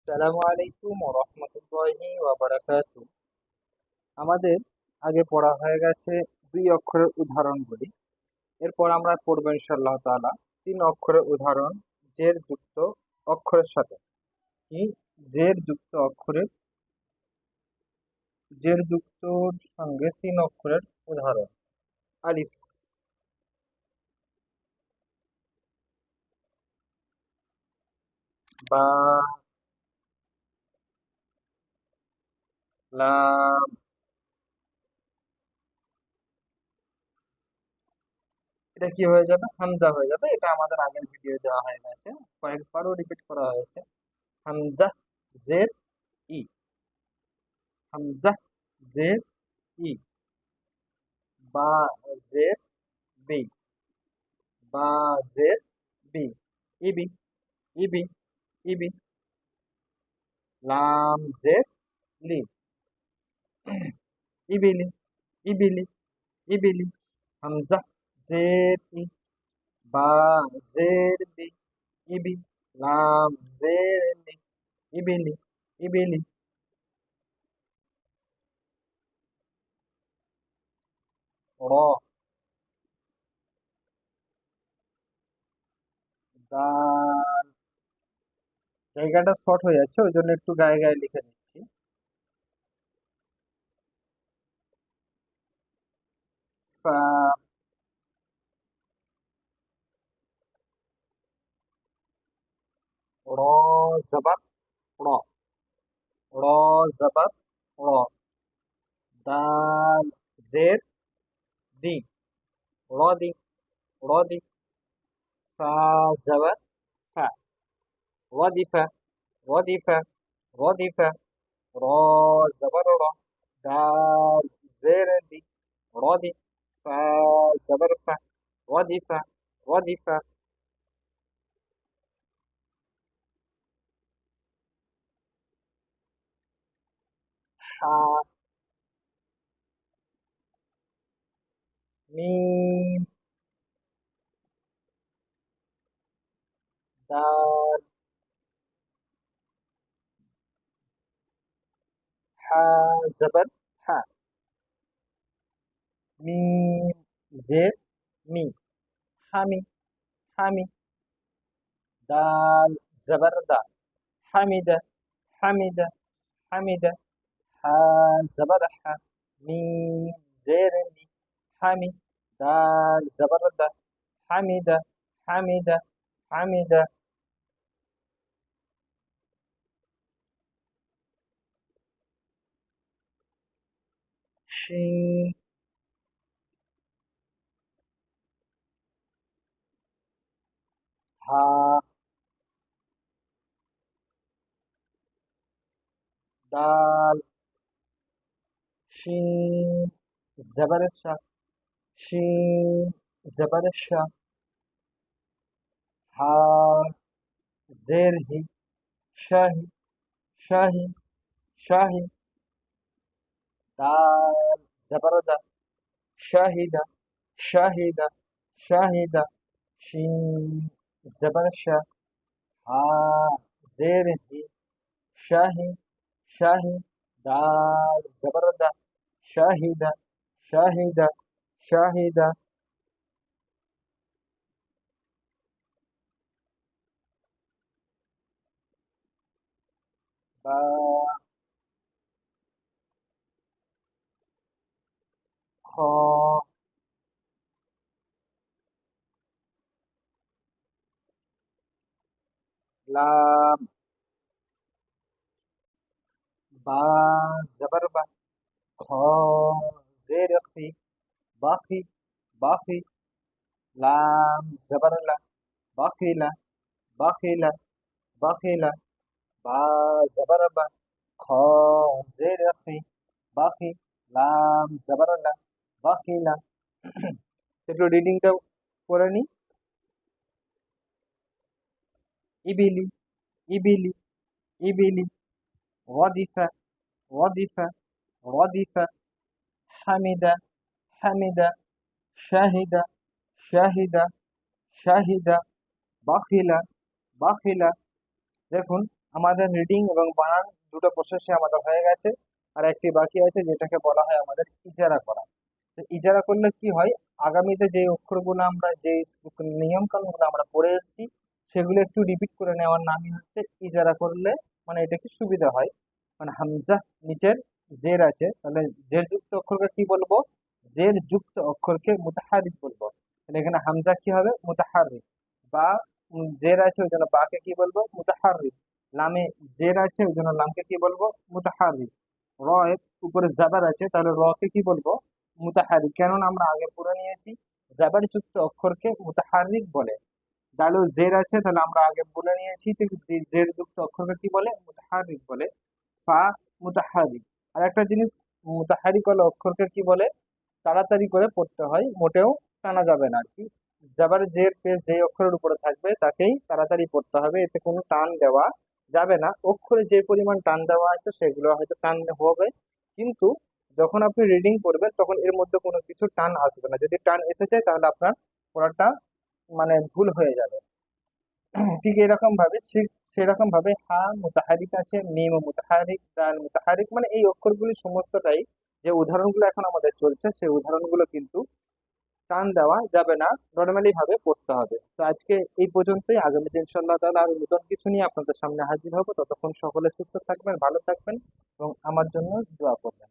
আসসালামু আলাইকুম ওয়া রাহমাতুল্লাহি ওয়া বারাকাতুহু। আমাদের আগে পড়া হয়ে গেছে দুই অক্ষরের উদাহরণগুলি। এরপর আমরা পড়বো ইনশাআল্লাহ তাআলা তিন অক্ষরের উদাহরণ জের যুক্ত অক্ষরের সাথে। কি জের যুক্ত অক্ষরের জের যুক্তর সঙ্গে তিন অক্ষরের উদাহরণ। আলিফ, বা, লাম। এটা কি হয়ে যাবে? হামজা হয়ে যাবে। এটা আমাদের আগের ভিডিও দেওয়া হয়ে গেছে, কয়েকবারও রিপিট করা হয়েছে। হামজা, জের, ই। হামজা, জের, ই। বা, জের, বি। বা, জের, বি। ইবি, ইবি, ইবি। লাম, জের, লি। ইবিলি, ইবিলি, ইবিলি। হামজা, জের, ই। বা, জের, বি। ইবি। লাম, জের, লি। ইবিলি, ইবিলি। র, দাল। জায়গাটা শর্ট হয়ে যাচ্ছে, ওই জন্য একটু গায়ে গায়ে লিখে দিচ্ছি। ফা, র, জবর, র। র, জবর, র। দাল, জের, দি। রদি, রদি। ফা, জবর, ফা। রদিফা, রদিফা, রদিফা। র, জবর, র। দাল, জের, দি। রদি। ফা, জবর, ফা। রদিফা, রদিফা। হা, মিম, দাল। হা, জবর, হা। মিম, জের, মি। হামি, হামি। দাল, জবর, দা। হামিদা, হামিদা, হামিদা। হা, জবর, হা। মিম, জের, মি। হামি। দাল, জবর, দা। হামিদা, হামিদা, হামিদা। শিন, হা, দাল। শিন, জবর, শা। শিন, জবর, শা। হা, জের, হি। শাহি, শাহি, শাহি। দাল, জবর, দা। শাহিদা, শাহিদা, শাহিদা। শিন, জবর, শা। হা, জের, হি। শাহি, শাহি। দাল, জবর, দা। শাহিদা, শাহিদা, শাহিদা। বা, খ, লাম। বা, জবর, বা। খ, জের, খি। বাখি, বাখি। লাম, জবর, লা। বাখিলা, বাখিলা, বাখিলা। বা, জবর, বা। খ, জের, খি। বাখি। লাম, জবর, লা। বাখিলা। একটু রিডিংটা করে নি। ইবিলি, ইবিলি, ইবিলি। ওয়াদিফা, ওয়াদিফা, ওয়াদিফা। হামিদা, হামিদা। শাহিদা, শাহিদা, শাহিদা। বাখিলা, বাখিলা। দেখুন, আমাদের রিডিং এবং বানান দুটো প্রসেসে আমাদের হয়ে গেছে, আর একটি বাকি আছে যেটাকে বলা হয় আমাদের ইজারা করা। তো ইজারা করলে কি হয়, আগামীতে যে অক্ষরগুলো আমরা যে নিয়ম কানুনগুলো আমরা পড়ে এসেছি সেগুলো একটু রিপিট করে নেওয়ার নামই হচ্ছে ইজারা করলে, মানে এটা কি সুবিধা হয়। মানে হামজা নিচের জের আছে, তাহলে জের যুক্ত অক্ষরকে কি বলবো, জের যুক্ত অক্ষরকে মুতাহারিক বলবো। তাহলে এখানে হামজা কি হবে, মুতাহারিক। বা জের আছে ওই জন্য বাকে কি বলবো, মুতাহারিক। লামে জের আছে ওই জন্য লামকে কি বলবো, মুতাহারিক। র এর উপরে জাবার আছে, তাহলে র কে কি বলবো, মুতাহারিক। কেননা আমরা আগে পড়ে নিয়েছি জাবার যুক্ত অক্ষরকে মুতাহারিক বলে। তাহলে জের আছে, তাহলে আমরা আগে বলে নিয়েছি যে জের যুক্ত অক্ষরকে কি বলে, মুতাহারিক বলে। ফা মুতাহারিক। আর একটা জিনিস, মুতাহারিক হলো অক্ষরকে কি বলে, তাড়াতাড়ি করে পড়তে হয়, মোটেও টানা যাবে না আর কি। যাবার জের পেজ যে অক্ষরের উপরে থাকবে তাকেই তাড়াতাড়ি পড়তে হবে, এতে কোনো টান দেওয়া যাবে না। অক্ষরে যে পরিমাণ টান দেওয়া আছে সেগুলো হয়তো টান হবে, কিন্তু যখন আপনি রিডিং করবেন তখন এর মধ্যে কোনো কিছু টান আসবে না। যদি টান এসে যায় তাহলে আপনার পড়াটা মানে ভুল হয়ে যাবে। ঠিক এরকম ভাবে সেরকম ভাবে হা মুতাহারিক আছে, মিম মুতাহারিক, দাল মুতাহারিক, মানে এই অক্ষরগুলি সমস্তটাই যে উদাহরণগুলো এখন আমাদের চলছে সেই উদাহরণগুলো কিন্তু টান দেওয়া যাবে না, নর্মালি ভাবে পড়তে হবে। তো আজকে এই পর্যন্তই, আগামীতে ইনশাআল্লাহ তাআলা আরো নতুন কিছু নিয়ে আপনাদের সামনে হাজির হবো। ততক্ষণ সকলে সুস্থ থাকবেন, ভালো থাকবেন এবং আমার জন্য দোয়া করবেন।